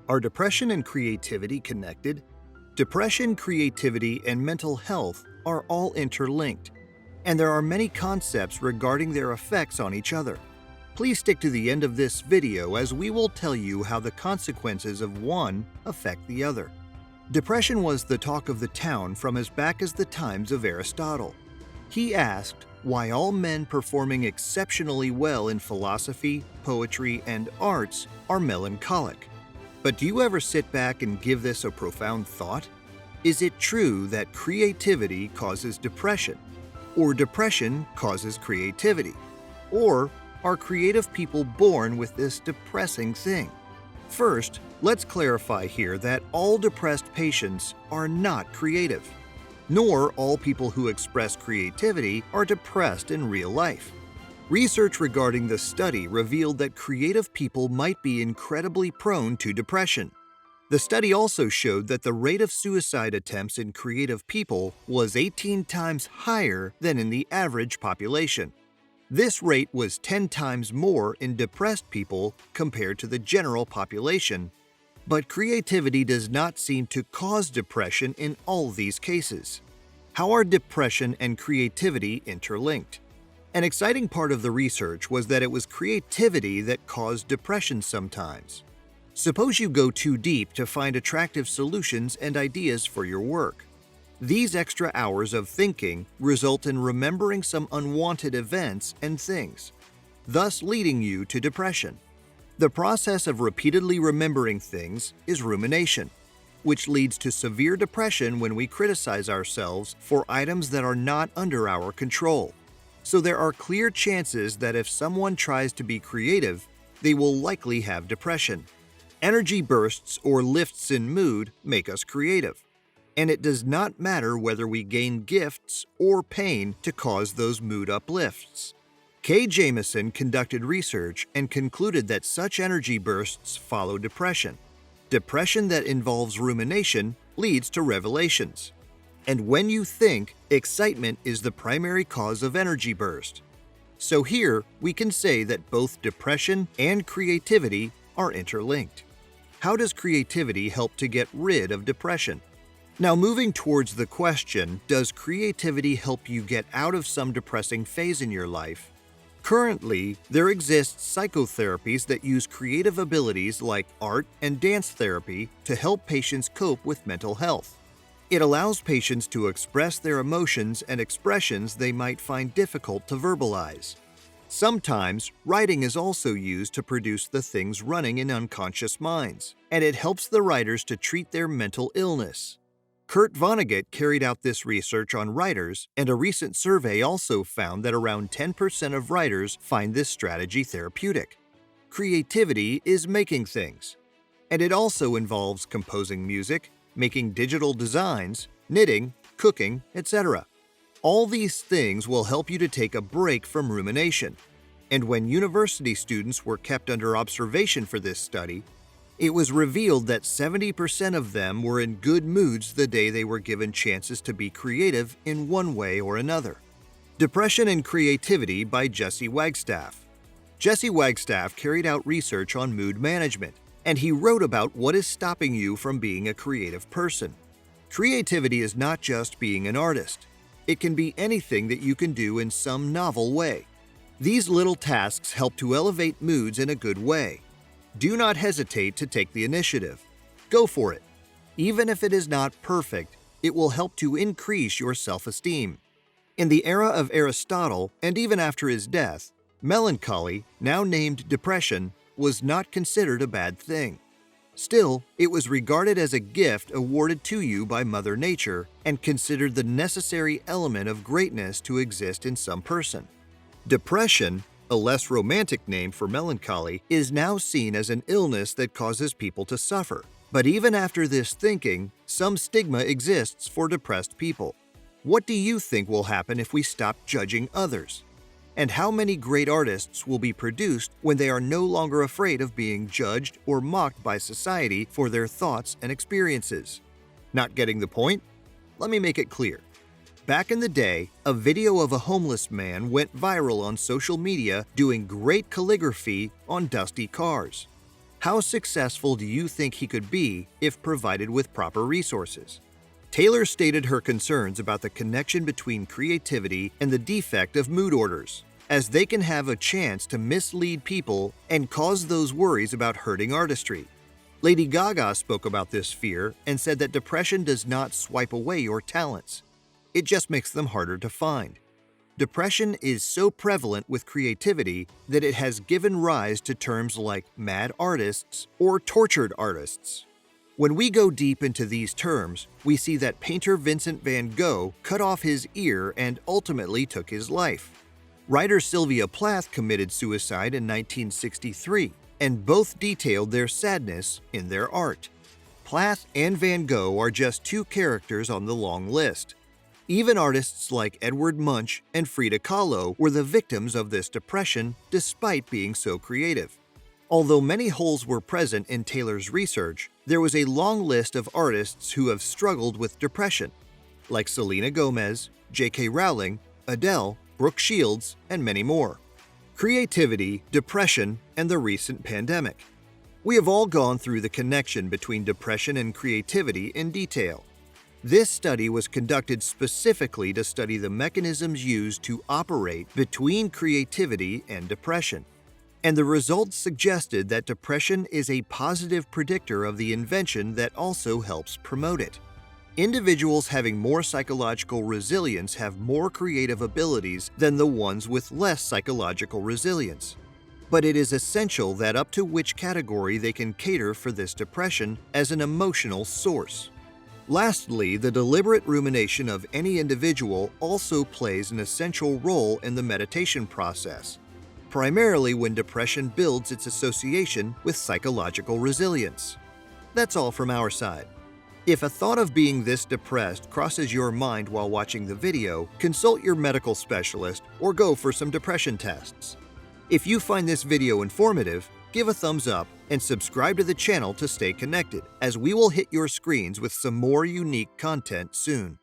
Are depression and creativity connected? Depression, creativity, and mental health are all interlinked, and there are many concepts regarding their effects on each other. Please stick to the end of this video as we will tell you how the consequences of one affect the other. Depression was the talk of the town from as back as the times of Aristotle. He asked why all men performing exceptionally well in philosophy, poetry, and arts are melancholic. But do you ever sit back and give this a profound thought? Is it true that creativity causes depression? Or depression causes creativity? Or are creative people born with this depressing thing? First, let's clarify here that all depressed patients are not creative, nor all people who express creativity are depressed in real life. Research regarding the study revealed that creative people might be incredibly prone to depression. The study also showed that the rate of suicide attempts in creative people was 18 times higher than in the average population. This rate was 10 times more in depressed people compared to the general population. But creativity does not seem to cause depression in all these cases. How are depression and creativity interlinked? An exciting part of the research was that it was creativity that caused depression sometimes. Suppose you go too deep to find attractive solutions and ideas for your work. These extra hours of thinking result in remembering some unwanted events and things, thus leading you to depression. The process of repeatedly remembering things is rumination, which leads to severe depression when we criticize ourselves for items that are not under our control. So there are clear chances that if someone tries to be creative, they will likely have depression. Energy bursts or lifts in mood make us creative, and it does not matter whether we gain gifts or pain to cause those mood uplifts. K. Jameson conducted research and concluded that such energy bursts follow depression. Depression that involves rumination leads to revelations. And when you think, excitement is the primary cause of energy burst. So here, we can say that both depression and creativity are interlinked. How does creativity help to get rid of depression? Now, moving towards the question, does creativity help you get out of some depressing phase in your life? Currently, there exists psychotherapies that use creative abilities like art and dance therapy to help patients cope with mental health. It allows patients to express their emotions and expressions they might find difficult to verbalize. Sometimes, writing is also used to produce the things running in unconscious minds, and it helps the writers to treat their mental illness. Kurt Vonnegut carried out this research on writers, and a recent survey also found that around 10% of writers find this strategy therapeutic. Creativity is making things, and it also involves composing music, making digital designs, knitting, cooking, etc. All these things will help you to take a break from rumination. And when university students were kept under observation for this study, it was revealed that 70% of them were in good moods the day they were given chances to be creative in one way or another. Depression and Creativity by Jesse Wagstaff. Jesse Wagstaff carried out research on mood management, and he wrote about what is stopping you from being a creative person. Creativity is not just being an artist. It can be anything that you can do in some novel way. These little tasks help to elevate moods in a good way. Do not hesitate to take the initiative. Go for it. Even if it is not perfect, it will help to increase your self-esteem. In the era of Aristotle, and even after his death, melancholy, now named depression, was not considered a bad thing. Still, it was regarded as a gift awarded to you by Mother Nature and considered the necessary element of greatness to exist in some person. Depression, a less romantic name for melancholy, is now seen as an illness that causes people to suffer. But even after this thinking, some stigma exists for depressed people. What do you think will happen if we stop judging others? And how many great artists will be produced when they are no longer afraid of being judged or mocked by society for their thoughts and experiences? Not getting the point? Let me make it clear. Back in the day, a video of a homeless man went viral on social media doing great calligraphy on dusty cars. How successful do you think he could be if provided with proper resources? Taylor stated her concerns about the connection between creativity and the defect of mood orders, as they can have a chance to mislead people and cause those worries about hurting artistry. Lady Gaga spoke about this fear and said that depression does not swipe away your talents. It just makes them harder to find. Depression is so prevalent with creativity that it has given rise to terms like mad artists or tortured artists. When we go deep into these terms, we see that painter Vincent van Gogh cut off his ear and ultimately took his life. Writer Sylvia Plath committed suicide in 1963, and both detailed their sadness in their art. Plath and Van Gogh are just two characters on the long list. Even artists like Edward Munch and Frida Kahlo were the victims of this depression despite being so creative. Although many holes were present in Taylor's research, there was a long list of artists who have struggled with depression, like Selena Gomez, J.K. Rowling, Adele, Brooke Shields, and many more. Creativity, depression, and the recent pandemic. We have all gone through the connection between depression and creativity in detail. This study was conducted specifically to study the mechanisms used to operate between creativity and depression. And the results suggested that depression is a positive predictor of the invention that also helps promote it. Individuals having more psychological resilience have more creative abilities than the ones with less psychological resilience. But it is essential that up to which category they can cater for this depression as an emotional source. Lastly, the deliberate rumination of any individual also plays an essential role in the meditation process, primarily when depression builds its association with psychological resilience. That's all from our side. If a thought of being this depressed crosses your mind while watching the video, consult your medical specialist or go for some depression tests. If you find this video informative, give a thumbs up and subscribe to the channel to stay connected, as we will hit your screens with some more unique content soon.